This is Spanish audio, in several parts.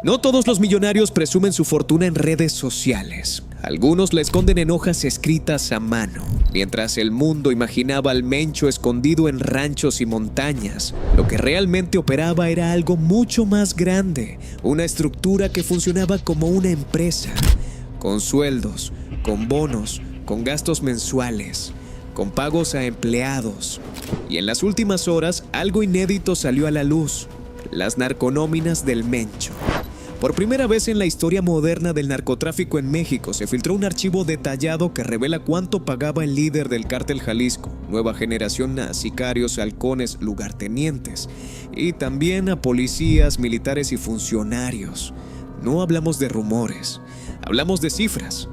No todos los millonarios presumen su fortuna en redes sociales. Algunos la esconden en hojas escritas a mano. Mientras el mundo imaginaba al Mencho escondido en ranchos y montañas, lo que realmente operaba era algo mucho más grande, una estructura que funcionaba como una empresa, con sueldos, con bonos, con gastos mensuales, con pagos a empleados. Y en las últimas horas, algo inédito salió a la luz: las narconóminas del Mencho. Por primera vez en la historia moderna del narcotráfico en México, se filtró un archivo detallado que revela cuánto pagaba el líder del Cártel Jalisco, nueva generación, a sicarios, halcones, lugartenientes, y también a policías, militares y funcionarios. No hablamos de rumores, hablamos de cifras,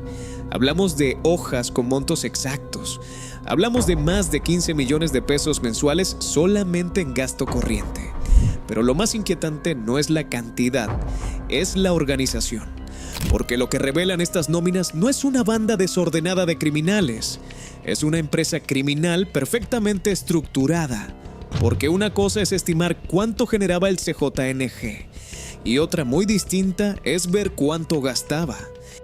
hablamos de hojas con montos exactos, hablamos de más de 15 millones de pesos mensuales solamente en gasto corriente. Pero lo más inquietante no es la cantidad, es la organización. Porque lo que revelan estas nóminas no es una banda desordenada de criminales, es una empresa criminal perfectamente estructurada. Porque una cosa es estimar cuánto generaba el CJNG y otra muy distinta es ver cuánto gastaba.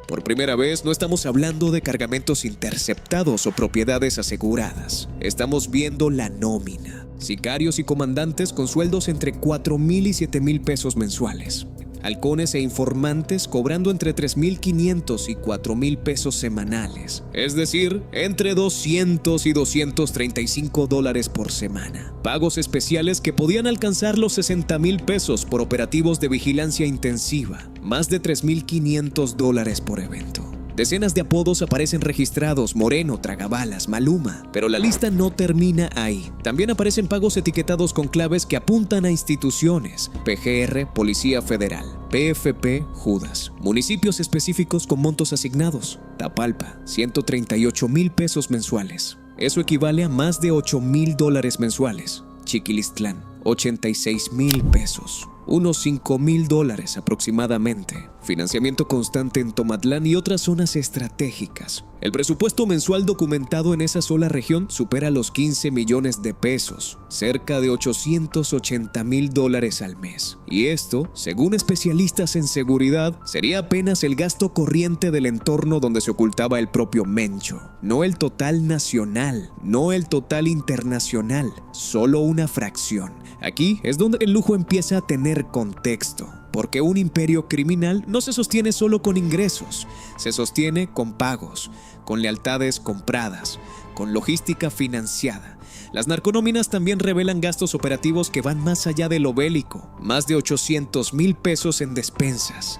Por primera vez no estamos hablando de cargamentos interceptados o propiedades aseguradas. Estamos viendo la nómina. Sicarios y comandantes con sueldos entre 4,000 y 7,000 pesos mensuales. Halcones e informantes cobrando entre 3,500 y 4,000 pesos semanales. Es decir, entre 200 y 235 dólares por semana. Pagos especiales que podían alcanzar los 60,000 pesos por operativos de vigilancia intensiva. Más de 3,500 dólares por evento. Decenas de apodos aparecen registrados: Moreno, Tragabalas, Maluma. Pero la lista no termina ahí. También aparecen pagos etiquetados con claves que apuntan a instituciones: PGR, Policía Federal, PFP, Judas. Municipios específicos con montos asignados: Tapalpa, 138,000 pesos mensuales. Eso equivale a más de 8,000 dólares mensuales. Chiquilistlán, 86,000 pesos. Unos 5,000 dólares aproximadamente. Financiamiento constante en Tomatlán y otras zonas estratégicas. El presupuesto mensual documentado en esa sola región supera los 15 millones de pesos, cerca de 880,000 dólares al mes. Y esto, según especialistas en seguridad, sería apenas el gasto corriente del entorno donde se ocultaba el propio Mencho. No el total nacional, no el total internacional, solo una fracción. Aquí es donde el lujo empieza a tener contexto, porque un imperio criminal no se sostiene solo con ingresos, se sostiene con pagos, con lealtades compradas, con logística financiada. Las narconóminas también revelan gastos operativos que van más allá de lo bélico, más de 800,000 pesos en despensas.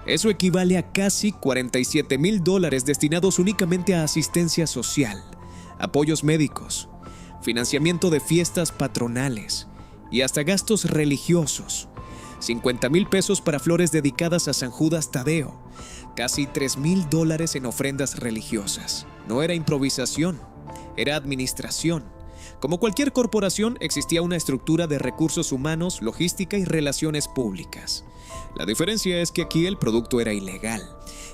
Eso equivale a casi 47,000 dólares destinados únicamente a asistencia social, apoyos médicos, financiamiento de fiestas patronales y hasta gastos religiosos. 50,000 pesos para flores dedicadas a San Judas Tadeo, casi 3,000 dólares en ofrendas religiosas. No era improvisación, era administración. Como cualquier corporación, existía una estructura de recursos humanos, logística y relaciones públicas. La diferencia es que aquí el producto era ilegal.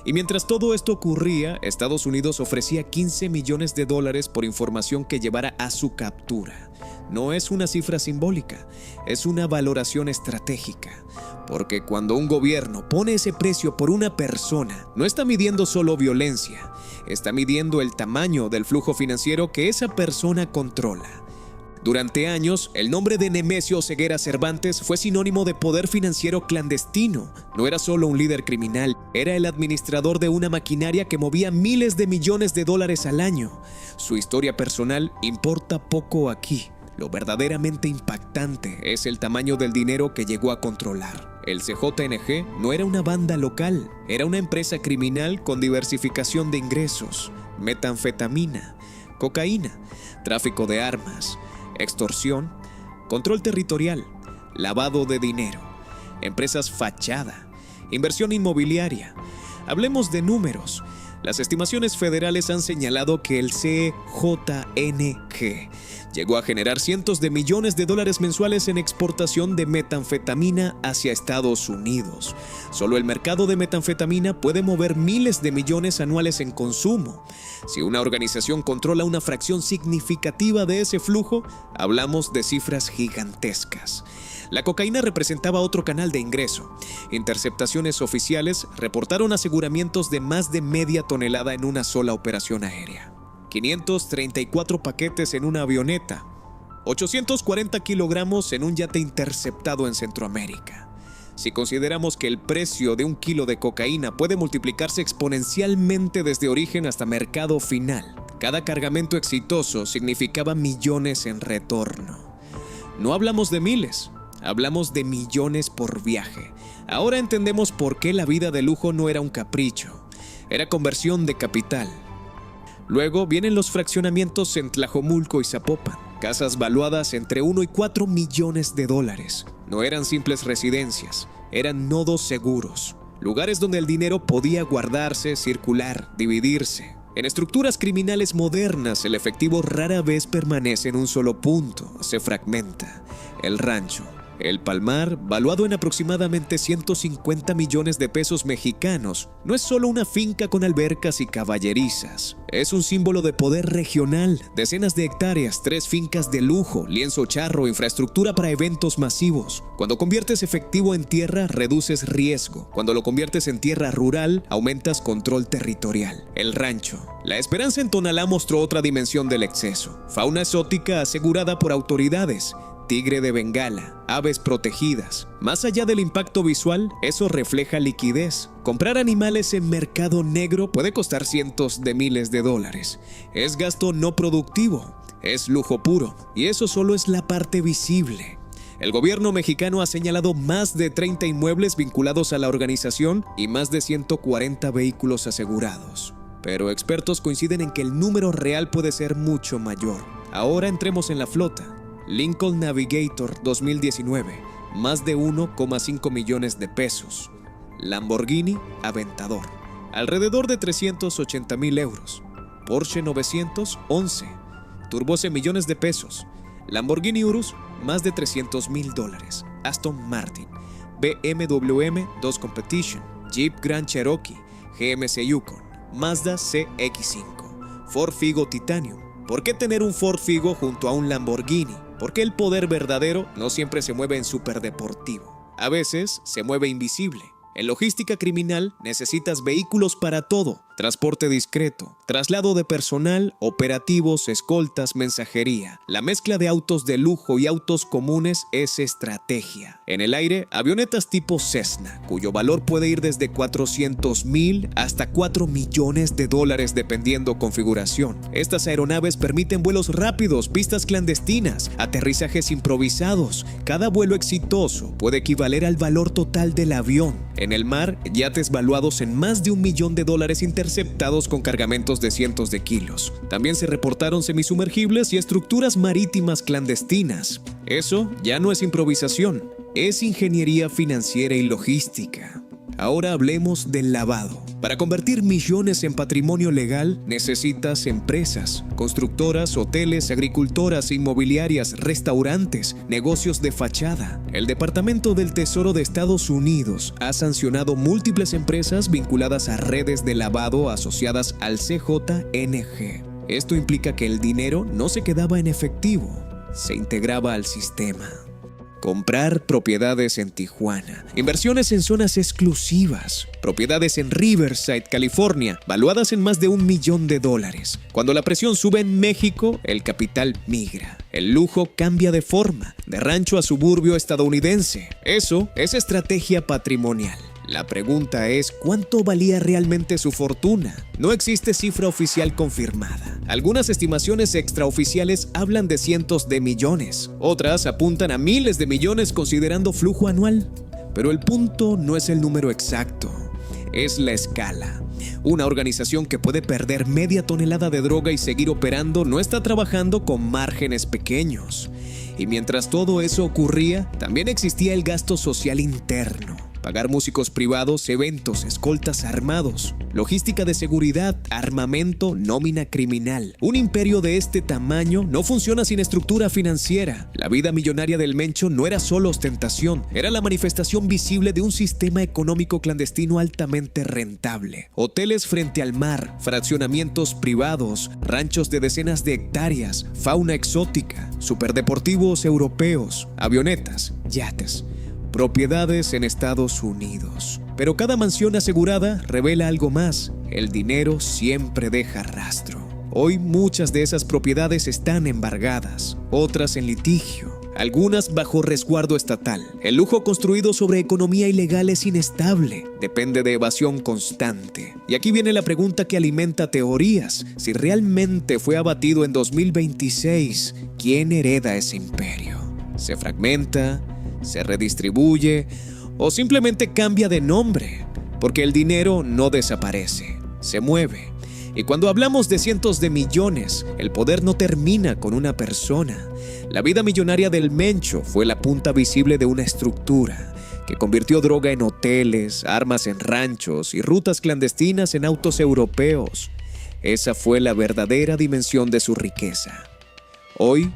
Y mientras todo esto ocurría, Estados Unidos ofrecía 15 millones de dólares por información que llevara a su captura. No es una cifra simbólica, es una valoración estratégica. Porque cuando un gobierno pone ese precio por una persona, no está midiendo solo violencia, está midiendo el tamaño del flujo financiero que esa persona controla. Durante años, el nombre de Nemesio Oseguera Cervantes fue sinónimo de poder financiero clandestino. No era solo un líder criminal, era el administrador de una maquinaria que movía miles de millones de dólares al año. Su historia personal importa poco aquí. Lo verdaderamente impactante es el tamaño del dinero que llegó a controlar. El CJNG no era una banda local, era una empresa criminal con diversificación de ingresos: metanfetamina, cocaína, tráfico de armas, extorsión, control territorial, lavado de dinero, empresas fachada, inversión inmobiliaria. Hablemos de números. Las estimaciones federales han señalado que el CJNG llegó a generar cientos de millones de dólares mensuales en exportación de metanfetamina hacia Estados Unidos. Solo el mercado de metanfetamina puede mover miles de millones anuales en consumo. Si una organización controla una fracción significativa de ese flujo, hablamos de cifras gigantescas. La cocaína representaba otro canal de ingreso. Interceptaciones oficiales reportaron aseguramientos de más de media tonelada en una sola operación aérea. 534 paquetes en una avioneta. 840 kilogramos en un yate interceptado en Centroamérica. Si consideramos que el precio de un kilo de cocaína puede multiplicarse exponencialmente desde origen hasta mercado final, cada cargamento exitoso significaba millones en retorno. No hablamos de miles, hablamos de millones por viaje. Ahora entendemos por qué la vida de lujo no era un capricho, era conversión de capital. Luego vienen los fraccionamientos en Tlajomulco y Zapopan, casas valuadas entre 1 y 4 millones de dólares. No eran simples residencias, eran nodos seguros, lugares donde el dinero podía guardarse, circular, dividirse. En estructuras criminales modernas, el efectivo rara vez permanece en un solo punto, se fragmenta. El Rancho, el Palmar, valuado en aproximadamente 150 millones de pesos mexicanos, no es solo una finca con albercas y caballerizas. Es un símbolo de poder regional, decenas de hectáreas, 3 fincas de lujo, lienzo charro, infraestructura para eventos masivos. Cuando conviertes efectivo en tierra, reduces riesgo. Cuando lo conviertes en tierra rural, aumentas control territorial. El Rancho. La esperanza en Tonalá mostró otra dimensión del exceso. Fauna exótica asegurada por autoridades. Tigre de Bengala, aves protegidas. Más allá del impacto visual, eso refleja liquidez. Comprar animales en mercado negro puede costar cientos de miles de dólares. Es gasto no productivo, es lujo puro, y eso solo es la parte visible. El gobierno mexicano ha señalado más de 30 inmuebles vinculados a la organización y más de 140 vehículos asegurados. Pero expertos coinciden en que el número real puede ser mucho mayor. Ahora entremos en la flota. Lincoln Navigator 2019, más de 1,5 millones de pesos. Lamborghini Aventador, alrededor de 380,000 euros. Porsche 911, turbose millones de pesos. Lamborghini Urus, más de 300,000 dólares. Aston Martin, BMW M2 Competition, Jeep Grand Cherokee, GMC Yukon, Mazda CX-5, Ford Figo Titanium. ¿Por qué tener un Ford Figo junto a un Lamborghini? Porque el poder verdadero no siempre se mueve en superdeportivo. A veces se mueve invisible. En logística criminal necesitas vehículos para todo. Transporte discreto, traslado de personal, operativos, escoltas, mensajería. La mezcla de autos de lujo y autos comunes es estrategia. En el aire, avionetas tipo Cessna, cuyo valor puede ir desde 400,000 hasta 4 millones de dólares dependiendo configuración. Estas aeronaves permiten vuelos rápidos, pistas clandestinas, aterrizajes improvisados. Cada vuelo exitoso puede equivaler al valor total del avión. En el mar, yates valuados en más de $1 millón interceptados con cargamentos de cientos de kilos. También se reportaron semisumergibles y estructuras marítimas clandestinas. Eso ya no es improvisación, es ingeniería financiera y logística. Ahora hablemos del lavado. Para convertir millones en patrimonio legal, necesitas empresas, constructoras, hoteles, agricultoras, inmobiliarias, restaurantes, negocios de fachada. El Departamento del Tesoro de Estados Unidos ha sancionado múltiples empresas vinculadas a redes de lavado asociadas al CJNG. Esto implica que el dinero no se quedaba en efectivo, se integraba al sistema. Comprar propiedades en Tijuana, inversiones en zonas exclusivas, propiedades en Riverside, California, valuadas en más de $1 millón. Cuando la presión sube en México, el capital migra. El lujo cambia de forma, de rancho a suburbio estadounidense. Eso es estrategia patrimonial. La pregunta es, ¿cuánto valía realmente su fortuna? No existe cifra oficial confirmada. Algunas estimaciones extraoficiales hablan de cientos de millones. Otras apuntan a miles de millones considerando flujo anual. Pero el punto no es el número exacto, es la escala. Una organización que puede perder media tonelada de droga y seguir operando no está trabajando con márgenes pequeños. Y mientras todo eso ocurría, también existía el gasto social interno. pagar músicos privados, eventos, escoltas armados, logística de seguridad, armamento, nómina criminal. Un imperio de este tamaño no funciona sin estructura financiera. La vida millonaria del Mencho no era solo ostentación, era la manifestación visible de un sistema económico clandestino altamente rentable. Hoteles frente al mar, fraccionamientos privados, ranchos de decenas de hectáreas, fauna exótica, superdeportivos europeos, avionetas, yates, propiedades en Estados Unidos. Pero cada mansión asegurada revela algo más: el dinero siempre deja rastro. Hoy muchas de esas propiedades están embargadas, otras en litigio, algunas bajo resguardo estatal. El lujo construido sobre economía ilegal es inestable, depende de evasión constante. Y aquí viene la pregunta que alimenta teorías: si realmente fue abatido en 2026, ¿quién hereda ese imperio? ¿Se fragmenta? ¿Se redistribuye? ¿O simplemente cambia de nombre? Porque el dinero no desaparece, se mueve. Y cuando hablamos de cientos de millones, el poder no termina con una persona. La vida millonaria del Mencho fue la punta visible de una estructura que convirtió droga en hoteles, armas en ranchos y rutas clandestinas en autos europeos. Esa fue la verdadera dimensión de su riqueza. Hoy,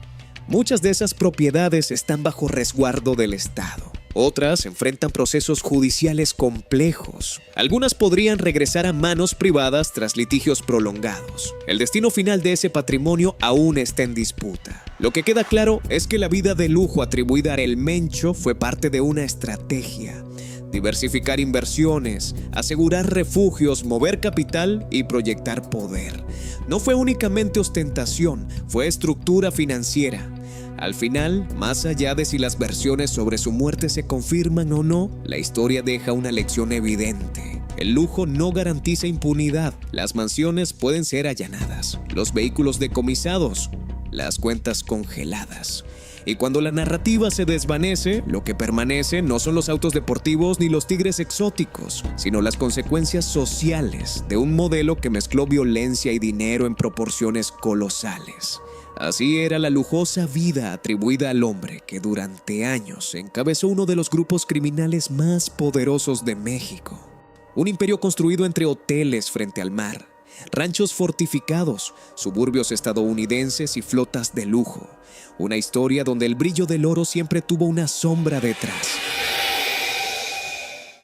muchas de esas propiedades están bajo resguardo del Estado. Otras enfrentan procesos judiciales complejos. Algunas podrían regresar a manos privadas tras litigios prolongados. El destino final de ese patrimonio aún está en disputa. Lo que queda claro es que la vida de lujo atribuida al Mencho fue parte de una estrategia: diversificar inversiones, asegurar refugios, mover capital y proyectar poder. No fue únicamente ostentación, fue estructura financiera. Al final, más allá de si las versiones sobre su muerte se confirman o no, la historia deja una lección evidente. El lujo no garantiza impunidad. Las mansiones pueden ser allanadas, los vehículos decomisados, las cuentas congeladas. Y cuando la narrativa se desvanece, lo que permanece no son los autos deportivos ni los tigres exóticos, sino las consecuencias sociales de un modelo que mezcló violencia y dinero en proporciones colosales. Así era la lujosa vida atribuida al hombre que durante años encabezó uno de los grupos criminales más poderosos de México. Un imperio construido entre hoteles frente al mar, ranchos fortificados, suburbios estadounidenses y flotas de lujo. Una historia donde el brillo del oro siempre tuvo una sombra detrás.